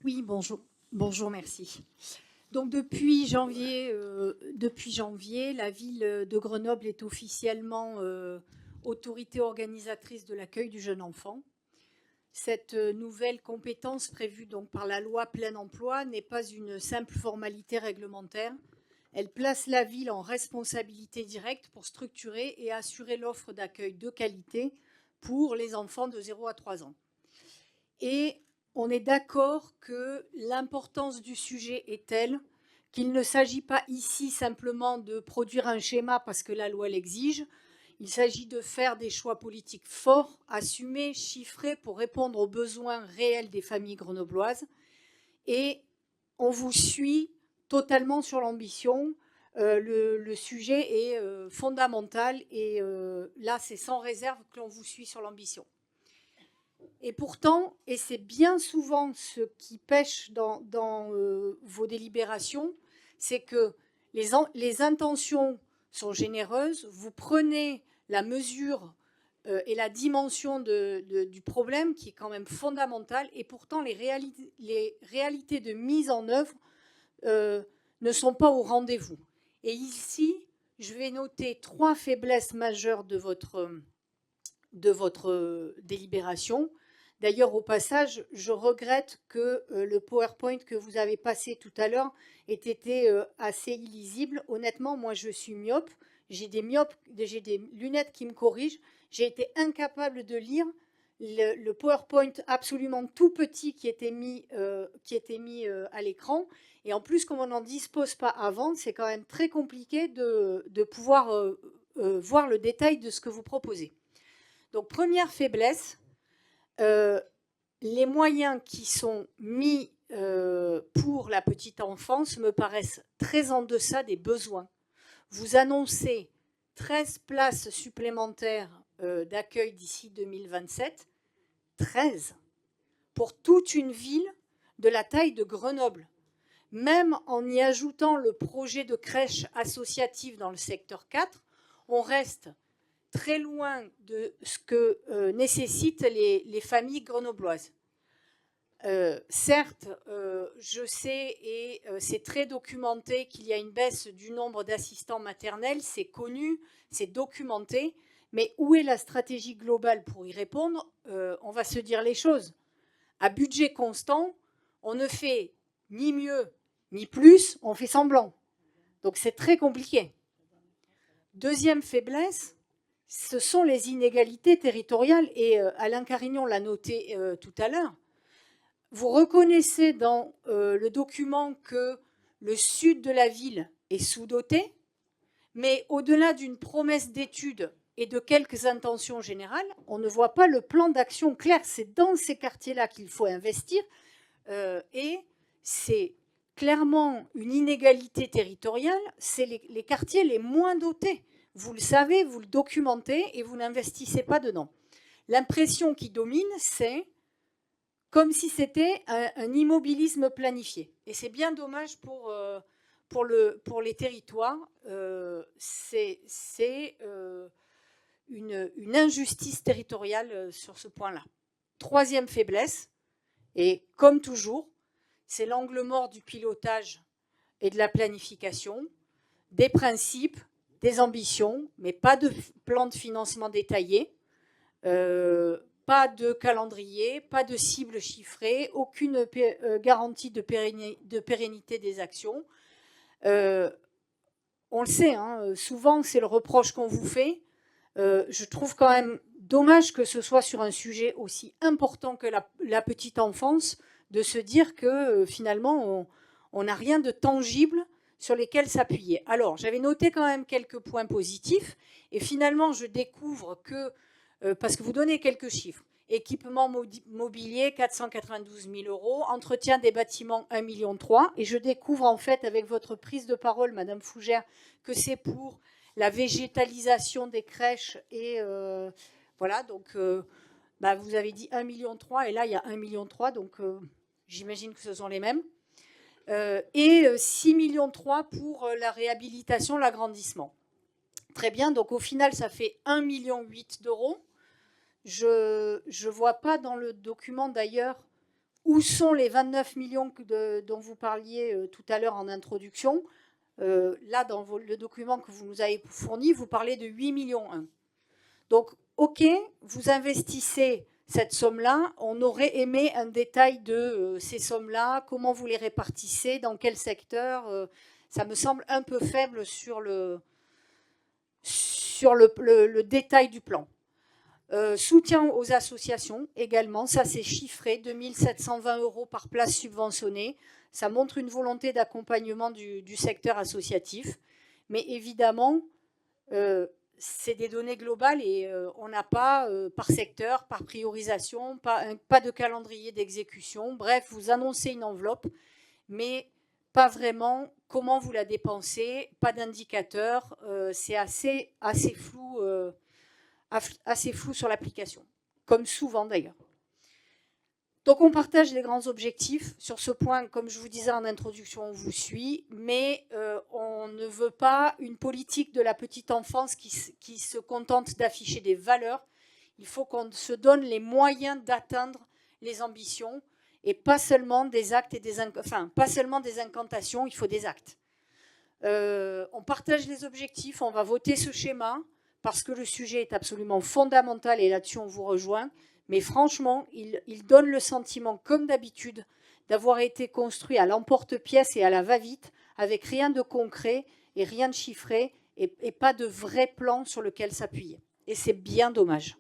Oui, bonjour. Bonjour, merci. Donc depuis janvier, la ville de Grenoble est officiellement autorité organisatrice de l'accueil du jeune enfant. Cette nouvelle compétence prévue donc par la loi plein emploi n'est pas une simple formalité réglementaire. Elle place la ville en responsabilité directe pour structurer et assurer l'offre d'accueil de qualité pour les enfants de 0 à 3 ans. Et on est d'accord que l'importance du sujet est telle qu'il ne s'agit pas ici simplement de produire un schéma parce que la loi l'exige. Il s'agit de faire des choix politiques forts, assumés, chiffrés pour répondre aux besoins réels des familles grenobloises. Et on vous suit totalement sur l'ambition. Le sujet est fondamental et là, c'est sans réserve que l'on vous suit sur l'ambition. Et pourtant, et c'est bien souvent ce qui pêche dans vos délibérations, c'est que les intentions sont généreuses, vous prenez la mesure et la dimension du problème qui est quand même fondamentale, et pourtant les réalités de mise en œuvre ne sont pas au rendez-vous. Et ici, je vais noter 3 faiblesses majeures de votre délibération. D'ailleurs, au passage, je regrette que le PowerPoint que vous avez passé tout à l'heure ait été assez illisible. Honnêtement, moi, je suis myope. J'ai des lunettes qui me corrigent. J'ai été incapable de lire le PowerPoint absolument tout petit qui était mis à l'écran. Et en plus, comme on n'en dispose pas avant, c'est quand même très compliqué de pouvoir voir le détail de ce que vous proposez. Donc, première faiblesse, les moyens qui sont mis pour la petite enfance me paraissent très en deçà des besoins. Vous annoncez 13 places supplémentaires d'accueil d'ici 2027, 13 pour toute une ville de la taille de Grenoble. Même en y ajoutant le projet de crèche associative dans le secteur 4, on reste très loin de ce que nécessitent les familles grenobloises. Certes, je sais et c'est très documenté qu'il y a une baisse du nombre d'assistants maternels, c'est connu, c'est documenté, mais où est la stratégie globale pour y répondre? On va se dire les choses. À budget constant, on ne fait ni mieux ni plus, on fait semblant. Donc c'est très compliqué. Deuxième faiblesse, ce sont les inégalités territoriales, et Alain Carignon l'a noté tout à l'heure. Vous reconnaissez dans le document que le sud de la ville est sous-doté, mais au-delà d'une promesse d'études et de quelques intentions générales, on ne voit pas le plan d'action clair. C'est dans ces quartiers-là qu'il faut investir et c'est clairement une inégalité territoriale. C'est les quartiers les moins dotés. Vous le savez, vous le documentez et vous n'investissez pas dedans. L'impression qui domine, c'est comme si c'était un immobilisme planifié. Et c'est bien dommage pour les territoires. C'est une injustice territoriale sur ce point-là. Troisième faiblesse, et comme toujours, c'est l'angle mort du pilotage et de la planification, des principes, des ambitions, mais pas de plan de financement détaillé, pas de calendrier, pas de cible chiffrée, aucune garantie de pérennité des actions. On le sait, hein, souvent c'est le reproche qu'on vous fait. Je trouve quand même dommage que ce soit sur un sujet aussi important que la petite enfance, de se dire que finalement on n'a rien de tangible sur lesquels s'appuyer. Alors, j'avais noté quand même quelques points positifs, et finalement je découvre que, parce que vous donnez quelques chiffres, équipement mobilier 492 000 euros, entretien des bâtiments 1,3 million, et je découvre en fait avec votre prise de parole, Madame Fougère, que c'est pour la végétalisation des crèches et voilà, donc vous avez dit 1,3 million et là il y a 1,3 million, donc j'imagine que ce sont les mêmes. Et 6,3 millions pour la réhabilitation, l'agrandissement. Très bien, donc au final ça fait 1,8 million d'euros. Je ne vois pas dans le document d'ailleurs où sont les 29 millions dont vous parliez tout à l'heure en introduction. Là, dans le document que vous nous avez fourni, vous parlez de 8 millions 1. Donc, OK, vous investissez cette somme-là. On aurait aimé un détail de ces sommes-là, comment vous les répartissez, dans quel secteur. Ça me semble un peu faible sur le détail du plan. Soutien aux associations également, ça c'est chiffré, 2720 € par place subventionnée. Ça montre une volonté d'accompagnement du secteur associatif. Mais évidemment, c'est des données globales et on n'a pas par secteur, par priorisation, pas de calendrier d'exécution. Bref, vous annoncez une enveloppe, mais pas vraiment comment vous la dépensez, pas d'indicateur. C'est assez flou. Assez flou sur l'application, comme souvent d'ailleurs. Donc on partage les grands objectifs. Sur ce point, comme je vous disais en introduction, on vous suit, mais on ne veut pas une politique de la petite enfance qui se contente d'afficher des valeurs. Il faut qu'on se donne les moyens d'atteindre les ambitions et pas seulement des actes et pas seulement des incantations, il faut des actes. On partage les objectifs, on va voter ce schéma parce que le sujet est absolument fondamental et là-dessus on vous rejoint. Mais franchement, il donne le sentiment, comme d'habitude, d'avoir été construit à l'emporte-pièce et à la va-vite, avec rien de concret et rien de chiffré et pas de vrai plan sur lequel s'appuyer. Et c'est bien dommage.